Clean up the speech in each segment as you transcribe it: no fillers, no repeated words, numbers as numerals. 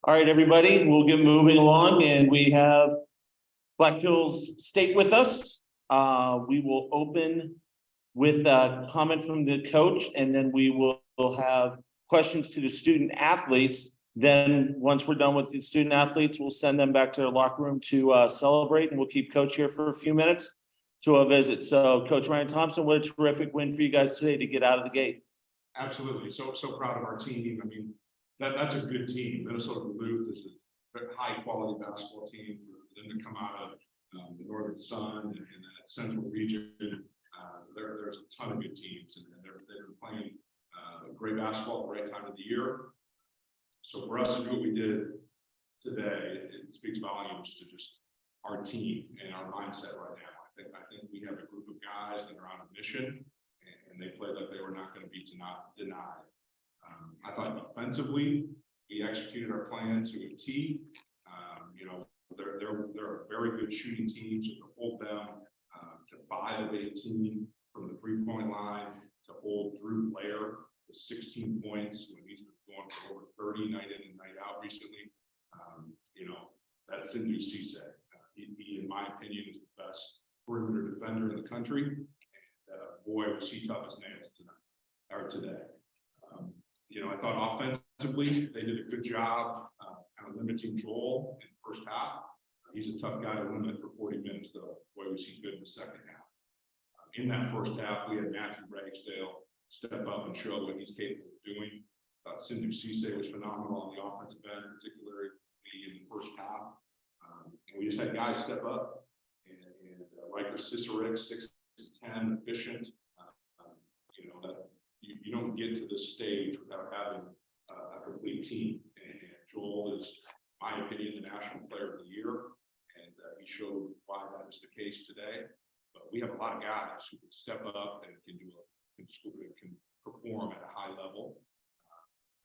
All right, everybody, we'll get moving along, and we have Black Hills State with us. We will open with a comment from the coach, and then we will have questions to the student athletes. Then, once we're done with the student athletes, we'll send them back to their locker room to celebrate, and we'll keep Coach here for a few minutes to a visit. So, Coach Ryan Thompson, what a terrific win for you guys today to get out of the gate. Absolutely. So proud of our team. I mean, that's a good team. Minnesota Duluth is a high quality basketball team. For them to come out of the Northern Sun and that central region, there's a ton of good teams, and they've been playing great basketball at the right time of the year. So for us to do what we did today, it speaks volumes to just our team and our mindset right now. I think we have a group of guys that are on a mission, and they played like they were not going to be denied. I thought defensively, we executed our plan to a T. They're a very good shooting team, so to hold them to 5 of 18 from the 3-point line, to hold Drew Blair to 16 points when he's been going for over 30 night in and night out recently. That's Sindhu Cisse. He, in my opinion, is the best perimeter defender in the country. And boy, was he tough as nails today. I thought offensively, they did a good job kind of limiting Joel in the first half. He's a tough guy to limit for 40 minutes, though. Boy, was he good in the second half. In that first half, we had Matthew Ragsdale step up and show what he's capable of doing. Sindhu Cisse was phenomenal on the offensive end, particularly in the first half. And we just had guys step up. And Riker Cicerik, 6'10", efficient. That you don't get to this stage without having a complete team. And Joel is, in my opinion, the National Player of the Year, and he showed why that is the case today. But we have a lot of guys who can step up and can perform at a high level,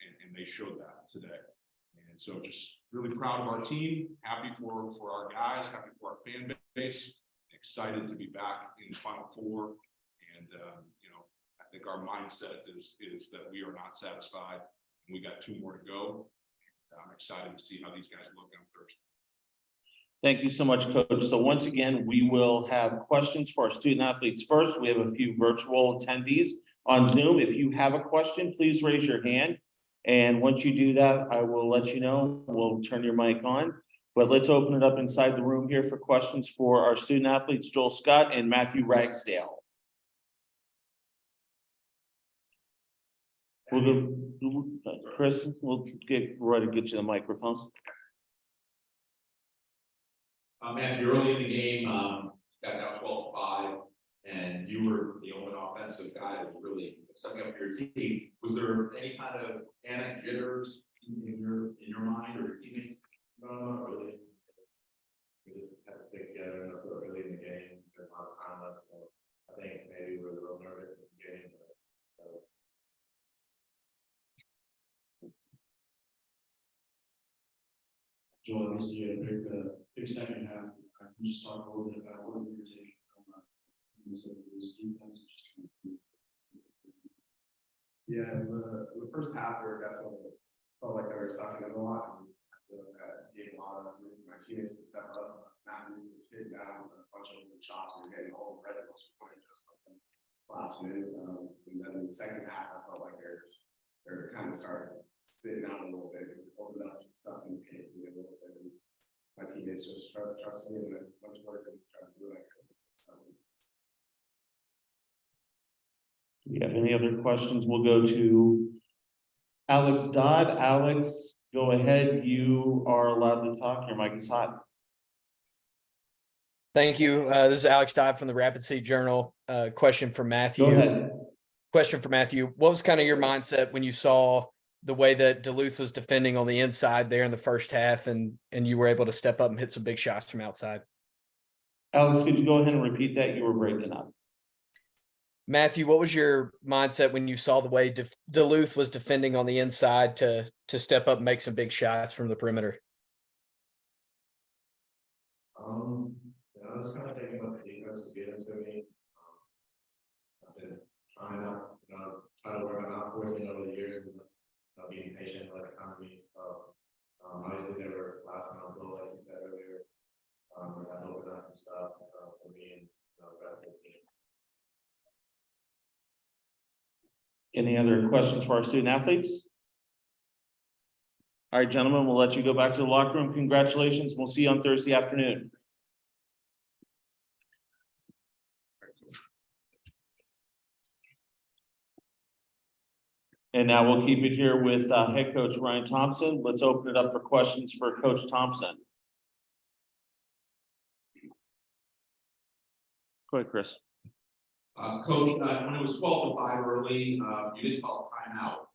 and they showed that today. And so, just really proud of our team. Happy for our guys. Happy for our fan base. Excited to be back in the Final Four. And I think our mindset is that we are not satisfied. We got 2 more to go. I'm excited to see how these guys look on Thursday. Thank you so much, Coach. So once again, we will have questions for our student athletes first. We have a few virtual attendees on Zoom. If you have a question, please raise your hand. And once you do that, I will let you know. We'll turn your mic on. But let's open it up inside the room here for questions for our student athletes, Joel Scott and Matthew Ragsdale. We'll go, Chris, we'll get ready to get you the microphone. Matthew, early in the game, got down 12-5, and you were the only offensive guy that was really stepping up for your team. Was there any kind of panic jitters in your mind or your teammates? No, really. We just had to stick together enough early in the game. There's a lot of time left, so I think maybe we were a little nervous in the game. Joel, obviously you had a big second half. Can you just talk a little bit about what you were taking from this defense? Yeah, the first half we were definitely felt like they were sucking it a lot, and I feel like that gave a lot of my teammates to step up. Matthew was hitting down a bunch of the shots we were getting home red most of the point, just collapsing in. And then in the second half, I felt like they're kind of starting sitting down a little bit, open up stuff and paint a little bit. And my teammates just trust me, and a bunch of work and try to do it. Do we have any other questions? We'll go to Alex Dodd. Alex, go ahead. You are allowed to talk. Your mic is hot. Thank you. This is Alex Dodd from the Rapid City Journal. Question for Matthew. Go ahead. Question for Matthew. What was kind of your mindset when you saw the way that Duluth was defending on the inside there in the first half, and you were able to step up and hit some big shots from outside? Alex, could you go ahead and repeat that? You were breaking up. Matthew, what was your mindset when you saw the way Duluth was defending on the inside to step up and make some big shots from the perimeter? I was kind of thinking about the defense was getting to me. I've been trying to work on not forcing over the years, and being patient, like economy. So I obviously never last on the goal, like you said earlier. And that opened up some stuff, for me and, the rest of the team. Any other questions for our student athletes? All right, gentlemen, we'll let you go back to the locker room. Congratulations. We'll see you on Thursday afternoon. And now we'll keep it here with head coach Ryan Thompson. Let's open it up for questions for Coach Thompson. Go ahead, Chris. Coach, when it was 12-5 early, you didn't call a timeout.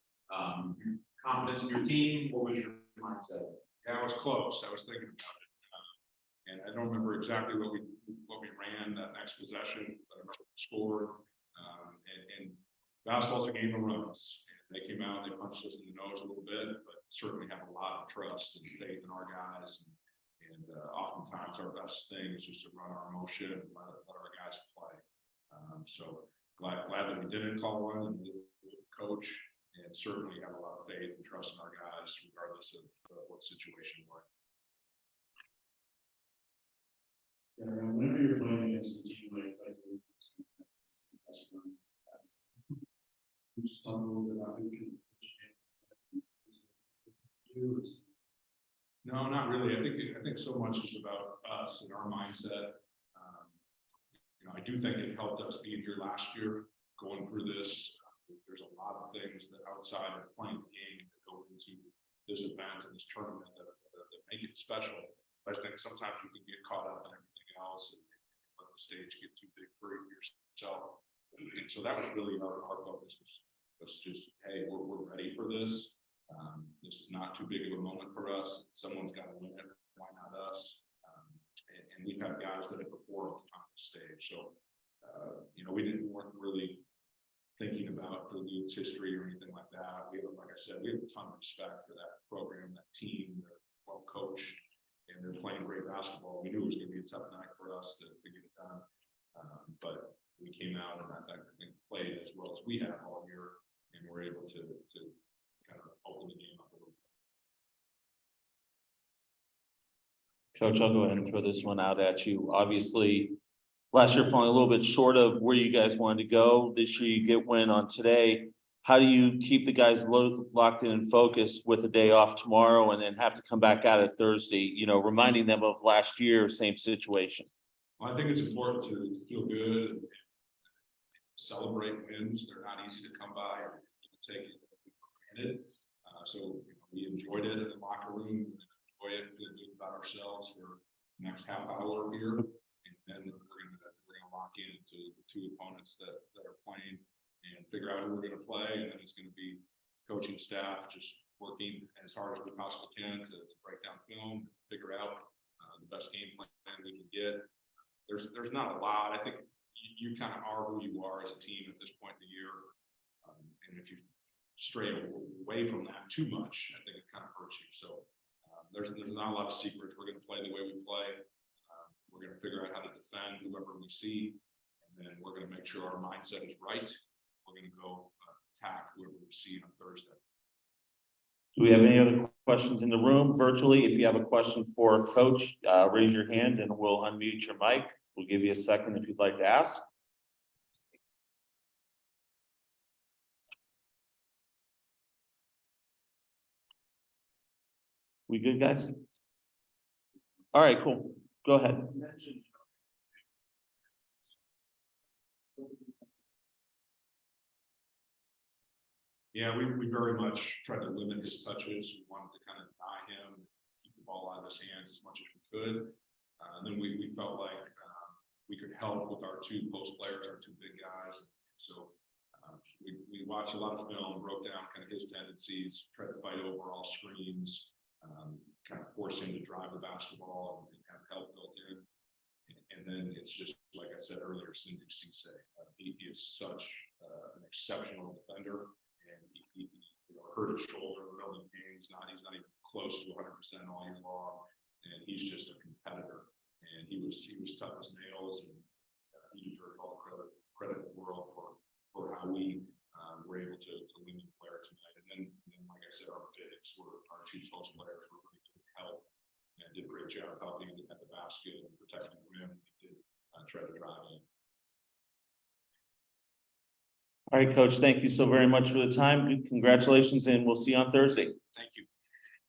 Your confidence in your team, what was your mindset? Yeah, I was close. I was thinking about it. And I don't remember exactly what we ran that next possession, but I remember the score. And basketball's a game of runs. And they came out, they punched us in the nose a little bit, but certainly have a lot of trust and faith in our guys. And oftentimes our best thing is just to run our motion and let our guys play. So glad that we didn't call one and we coach, and certainly have a lot of faith and trust in our guys regardless of what situation we're in. Yeah, whenever you're playing against a team like just talk a little bit about who can do. No, not really. I think so much is about us and our mindset. I do think it helped us being here last year, going through this. There's a lot of things that outside of playing the game that go into this event and this tournament that make it special. I think sometimes you can get caught up in everything else and let the stage get too big for yourself. And so that was really our focus was just, hey, we're ready for this. This is not too big of a moment for us. Someone's got to win it. Why not us? And we've had guys that have performed on the stage. So, we weren't really thinking about the Duluth's history or anything like that. Like I said, we have a ton of respect for that program, that team. They're well coached and they're playing great basketball. We knew it was going to be a tough night for us to get it done. But we came out and I think played as well as we have all year, and we're able to kind of open the game up a little bit. Coach, I'll go ahead and throw this one out at you. Obviously, last year falling a little bit short of where you guys wanted to go. This year you get win on today. How do you keep the guys locked in and focused with a day off tomorrow and then have to come back out at Thursday, reminding them of last year, same situation? Well, I think it's important to feel good and celebrate wins. They're not easy to come by or take it for granted. So we enjoyed it in the locker room, enjoy it, feel good about ourselves for the next half hour here. And then we're gonna lock into the two opponents that are playing and figure out who we're gonna play. And then it's gonna be coaching staff just working as hard as we possibly can to break down film, to figure out the best game plan we can get. There's not a lot. I think you kind of are who you are as a team at this point in the year. And if you stray away from that too much, I think it kind of hurts you. So there's not a lot of secrets. We're going to play the way we play. We're going to figure out how to defend whoever we see. And then we're going to make sure our mindset is right. We're going to go attack whoever we see on Thursday. Do we have any other questions in the room virtually? If you have a question for Coach, raise your hand and we'll unmute your mic. We'll give you a second if you'd like to ask. We good, guys? All right, cool. Go ahead. Yeah, we very much tried to limit his touches. We wanted to kind of deny him, keep the ball out of his hands as much as we could. And then we felt like we could help with our two post players, our two big guys. So we watched a lot of film, broke down kind of his tendencies, tried to fight over all screens, kind of force him to drive the basketball and have help built in. And then it's just, like I said earlier, Cindy Cisse. He is such an exceptional defender. And he hurt his shoulder in the middle of the game. He's not even close to 100% all year long. And he's just a competitor. And he was tough as nails, and he deserved all the credit in the world for how we were able to win the player tonight. And then, like I said, our bigs were our two post players were really good help. And did a great job helping at the basket and protecting the rim. He did try to drive in. All right, Coach, thank you so very much for the time. Congratulations, and we'll see you on Thursday. Thank